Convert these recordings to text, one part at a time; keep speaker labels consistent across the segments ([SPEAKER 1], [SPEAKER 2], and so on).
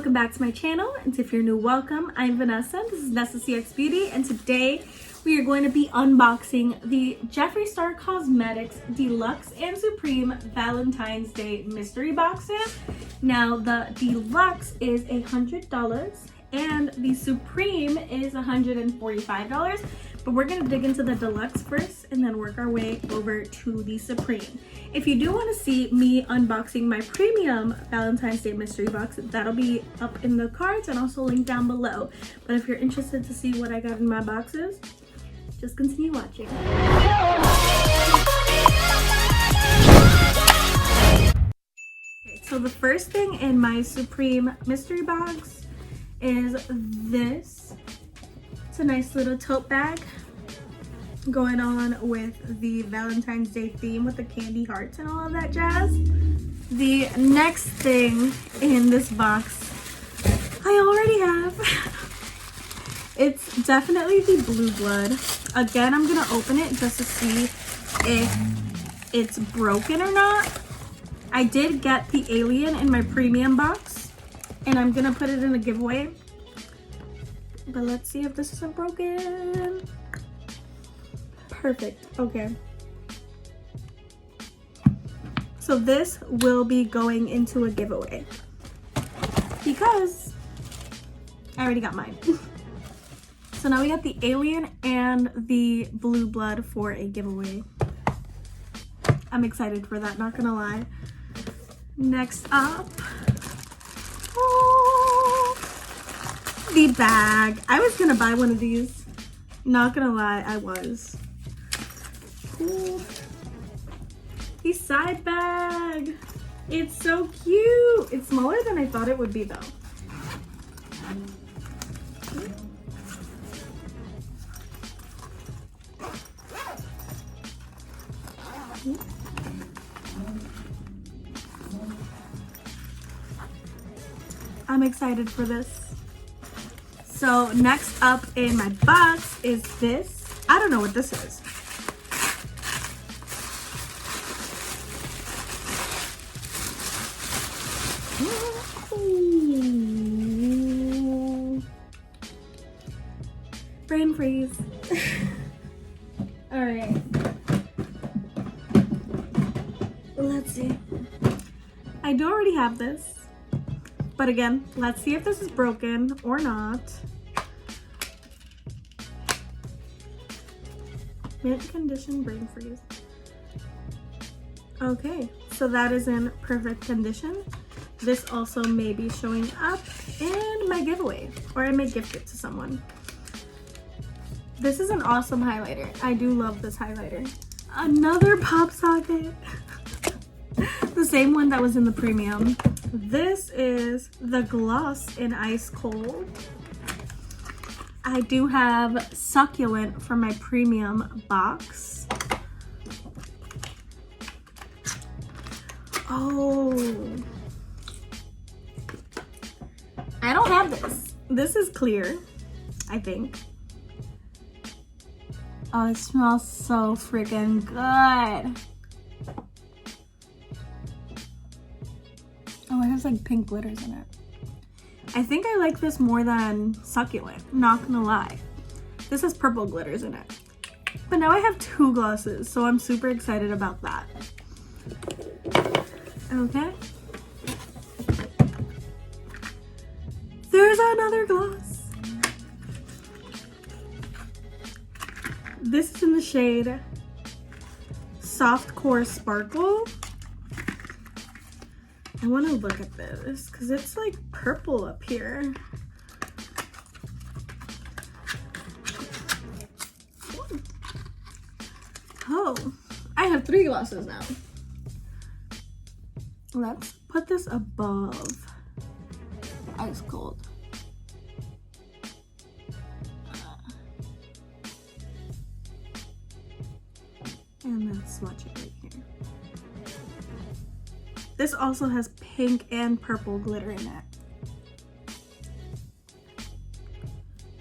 [SPEAKER 1] welcome back to my channel. And if you're new, welcome. I'm Vanessa. This is Nessa CX Beauty, and today we are going to be unboxing the Jeffree Star Cosmetics Deluxe and Supreme Valentine's Day mystery boxes. Now the Deluxe is $100 and the Supreme is $145. But we're gonna dig into the Deluxe first and then work our way over to the Supreme. If you do want to see me unboxing my premium Valentine's Day mystery box, that'll be up in the cards and also linked down below. But if you're interested to see what I got in my boxes, just continue watching. Okay, so the first thing in my Supreme mystery box is this. It's a nice little tote bag going on with the Valentine's Day theme with the candy hearts and all of that jazz. The next thing in this box I already have. It's definitely the Blue Blood. Again, I'm gonna open it just to see if it's broken or not. I did get the Alien in my premium box and I'm gonna put it in a giveaway. But let's see if this isn't broken. Perfect. Okay. So this will be going into a giveaway because I already got mine. So now we got the Alien and the Blue Blood for a giveaway. I'm excited for that, not gonna lie. Next up, the bag. I was gonna buy one of these. Not gonna lie, I was. Cool. The side bag. It's so cute. It's smaller than I thought it would be though. I'm excited for this. So next up in my box is this. I don't know what this is. Ooh. Brain freeze. All right. Let's see. I do already have this. But again, let's see if this is broken or not. Mint condition brain freeze. Okay, so that is in perfect condition. This also may be showing up in my giveaway, or I may gift it to someone. This is an awesome highlighter. I do love this highlighter. Another pop socket. The same one that was in the premium. This is the gloss in Ice Cold. I do have Succulent from my premium box. Oh, I don't have this. This is clear, I think. Oh, it smells so freaking good. Oh, it has like pink glitters in it. I think I like this more than Succulent, not gonna lie. This has purple glitters in it. But now I have two glosses, so I'm super excited about that. Okay. There's another gloss. This is in the shade Soft Core Sparkle. I want to look at this because it's like purple up here. Oh, I have three glosses now. Let's put this above Ice Cold. And then swatch it right here. This also has pink and purple glitter in it.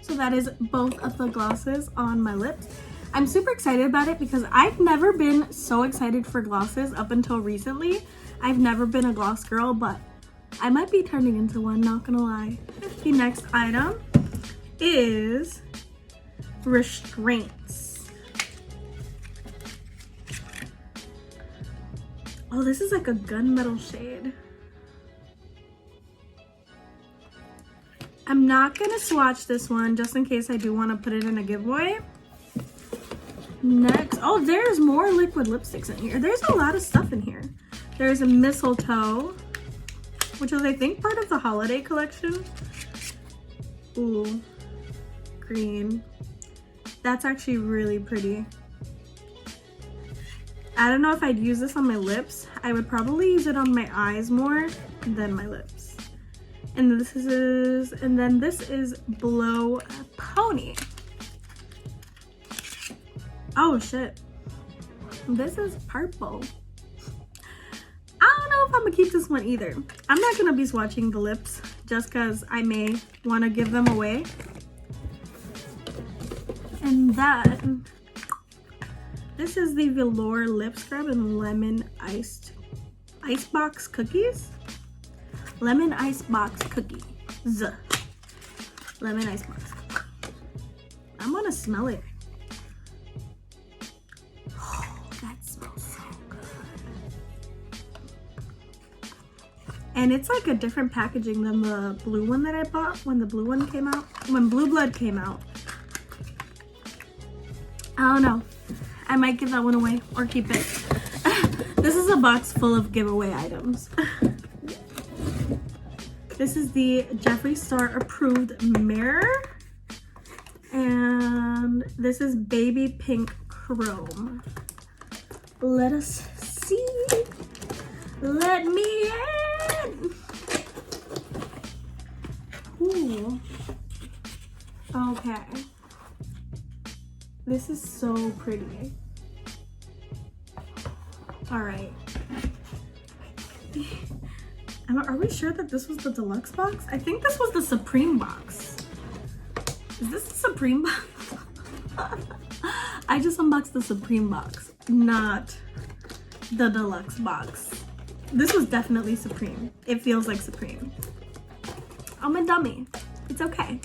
[SPEAKER 1] So that is both of the glosses on my lips. I'm super excited about it because I've never been so excited for glosses up until recently. I've never been a gloss girl, but I might be turning into one, not gonna lie. The next item is restraints. Oh, this is like a gunmetal shade. I'm not gonna swatch this one just in case I do want to put it in a giveaway. Next, oh, there's more liquid lipsticks in here. There's a lot of stuff in here. There's a mistletoe, which is I think part of the holiday collection. Ooh, green. That's actually really pretty. I don't know if I'd use this on my lips. I would probably use it on my eyes more than my lips. And this is Blow Pony. Oh shit. This is purple. I don't know if I'm gonna keep this one either. I'm not gonna be swatching the lips just because I may want to give them away. And then this is the Velour Lip Scrub and Lemon Icebox Cookies. Lemon Icebox Cookies. Lemon Icebox. I'm gonna smell it. Oh, that smells so good. And it's like a different packaging than the blue one that I bought when the blue one came out. When Blue Blood came out. I don't know. I might give that one away or keep it. This is a box full of giveaway items. This is the Jeffree Star approved mirror. And this is Baby Pink Chrome. Let us see. Let me in. Ooh. Okay. This is so pretty. All right. Are we sure that this was the deluxe box? I think this was the Supreme box. Is this the Supreme box? I just unboxed the Supreme box, not the deluxe box. This was definitely Supreme. It feels like Supreme. I'm a dummy. It's okay.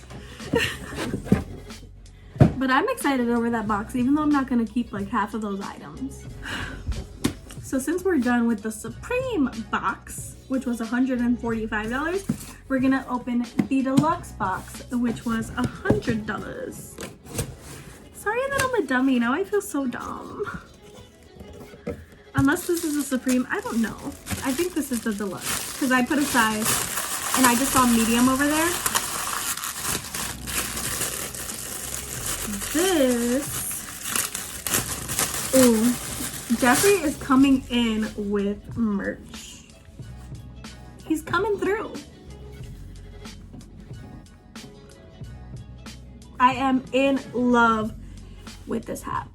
[SPEAKER 1] But I'm excited over that box, even though I'm not gonna keep like half of those items. So since we're done with the Supreme box, which was $145, we're gonna open the deluxe box, which was $100. Sorry that I'm a dummy, now I feel so dumb. Unless this is a Supreme, I don't know. I think this is the deluxe, because I put a size and I just saw medium over there. This, ooh, Jeffree is coming in with merch. He's coming through. I am in love with this hat.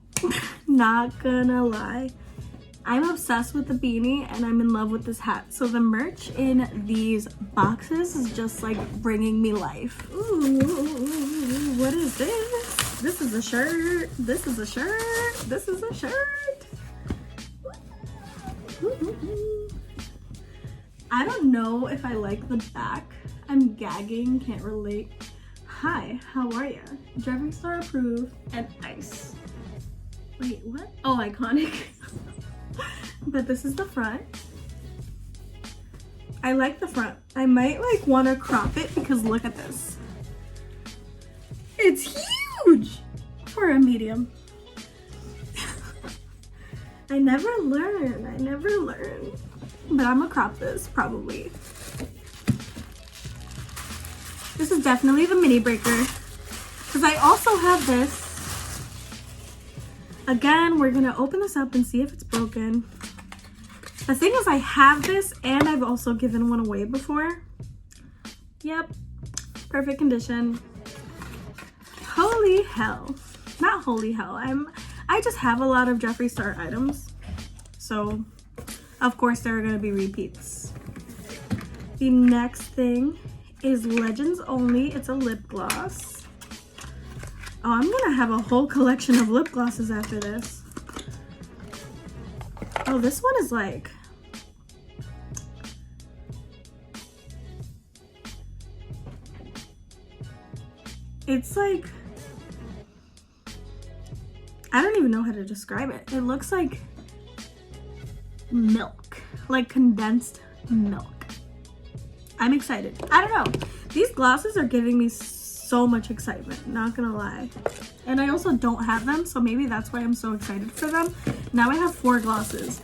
[SPEAKER 1] Not gonna lie. I'm obsessed with the beanie and I'm in love with this hat. So the merch in these boxes is just like bringing me life. Ooh, what is this? This is a shirt. This is a shirt. This is a shirt. I don't know if I like the back. I'm gagging, can't relate. Hi, how are ya? Jeffree Star approved and ice. Wait, what? Oh, iconic. But this is the front. I like the front. I might like want to crop it because look at this. It's huge for a medium. I never learn. But I'm gonna crop this probably. This is definitely the mini breaker because I also have this. Again, we're gonna open this up and see if it's broken. The thing is, I have this and I've also given one away before. Yep, perfect condition. Holy hell. Not holy hell. I just have a lot of Jeffree Star items. So, of course, there are gonna be repeats. The next thing is Legends Only. It's a lip gloss. Oh, I'm gonna have a whole collection of lip glosses after this. Oh, this one is like It's like, I don't even know how to describe it. It looks like milk, like condensed milk. I'm excited. I don't know. These glosses are giving me so much excitement, not gonna lie. And I also don't have them, so maybe that's why I'm so excited for them. Now I have 4 glosses.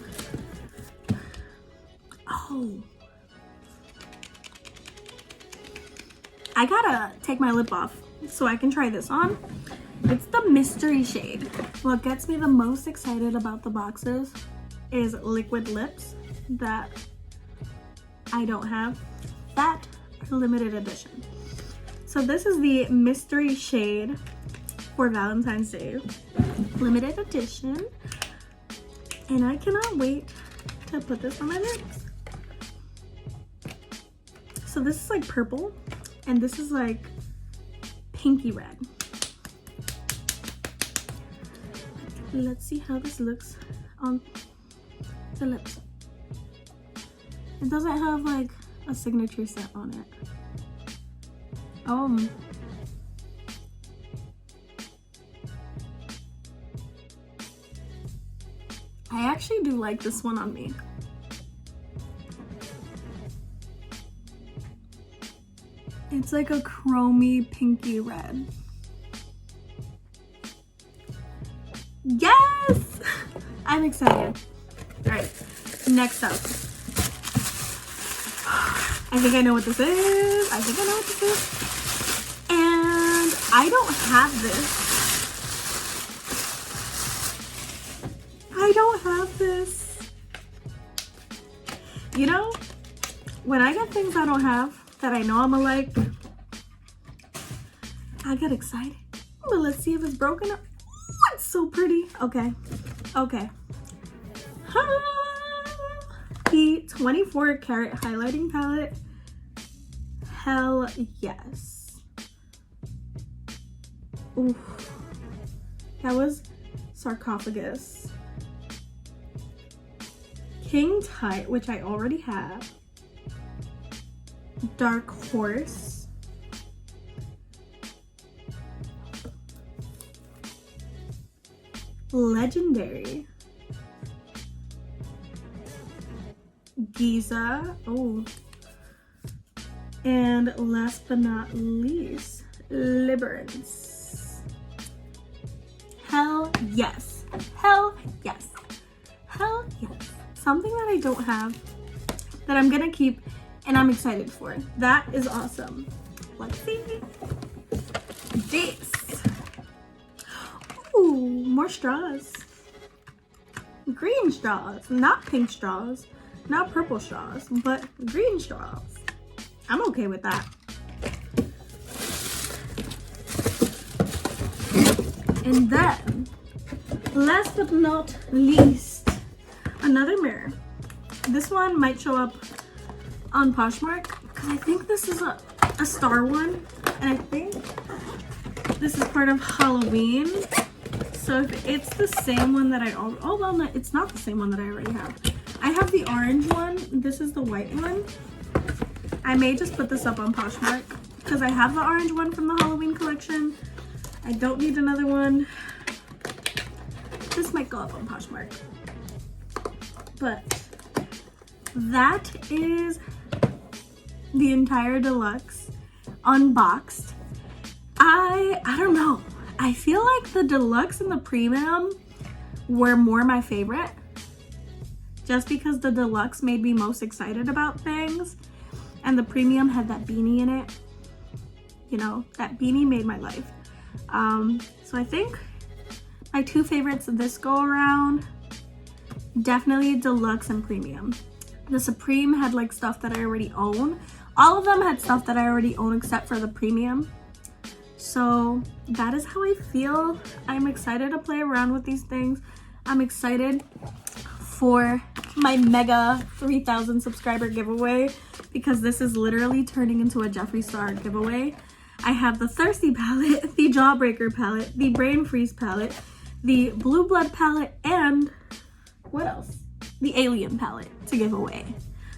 [SPEAKER 1] Oh. I gotta take my lip off so I can try this on. It's the mystery shade. What gets me the most excited about the boxes is liquid lips that I don't have, that are limited edition. So this is the mystery shade for Valentine's Day, limited edition, and I cannot wait to put this on my lips. So this is like purple, and this is like pinky red. Let's see how this looks on the lips. It doesn't have like a signature scent on it. I actually do like this one on me. It's like a chromy pinky red. Yes! I'm excited. All right, next up. I think I know what this is. And I don't have this. You know, when I get things I don't have that I know I'm gonna like, I get excited. But let's see if it's broken up. Ooh, it's so pretty. Okay. The 24 karat highlighting palette. Hell yes. Ooh. That was sarcophagus. King Tut, which I already have. Dark Horse. Legendary. Giza. Oh. And last but not least, Liberance. Hell yes. Hell yes. Hell yes. Something that I don't have that I'm gonna keep and I'm excited for. That is awesome. Let's see. This. Ooh, more straws. Green straws, not pink straws, not purple straws, but green straws. I'm okay with that. And then, last but not least, another mirror. This one might show up on Poshmark because I think this is a star one, and I think this is part of Halloween. So if it's the same one that no, it's not the same one that I already have. I have the orange one. This is the white one. I may just put this up on Poshmark because I have the orange one from the Halloween collection. I don't need another one. This might go up on Poshmark. But that is the entire Deluxe unboxed. I don't know. I feel like the Deluxe and the Premium were more my favorite. Just because the Deluxe made me most excited about things. And the Premium had that beanie in it. You know, that beanie made my life. So I think my 2 favorites of this go around, definitely Deluxe and Premium. The Supreme had like stuff that I already own. All of them had stuff that I already own except for the Premium. So that is how I feel. I'm excited to play around with these things. I'm excited for my mega 3,000 subscriber giveaway because this is literally turning into a Jeffree Star giveaway. I have the Thirsty palette, the Jawbreaker palette, the Brain Freeze palette, the Blue Blood palette, and what else? The Alien palette to give away.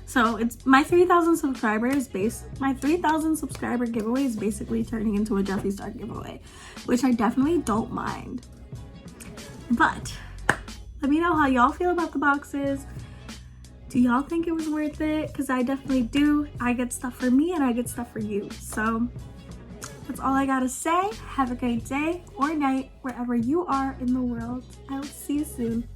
[SPEAKER 1] So it's my 3,000 subscribers my 3,000 subscriber giveaway is basically turning into a Jeffree Star giveaway, which I definitely don't mind. But let me know how y'all feel about the boxes. Do y'all think it was worth it? Because I definitely do. I get stuff for me and I get stuff for you. So that's all I gotta say. Have a great day or night wherever you are in the world. I will see you soon.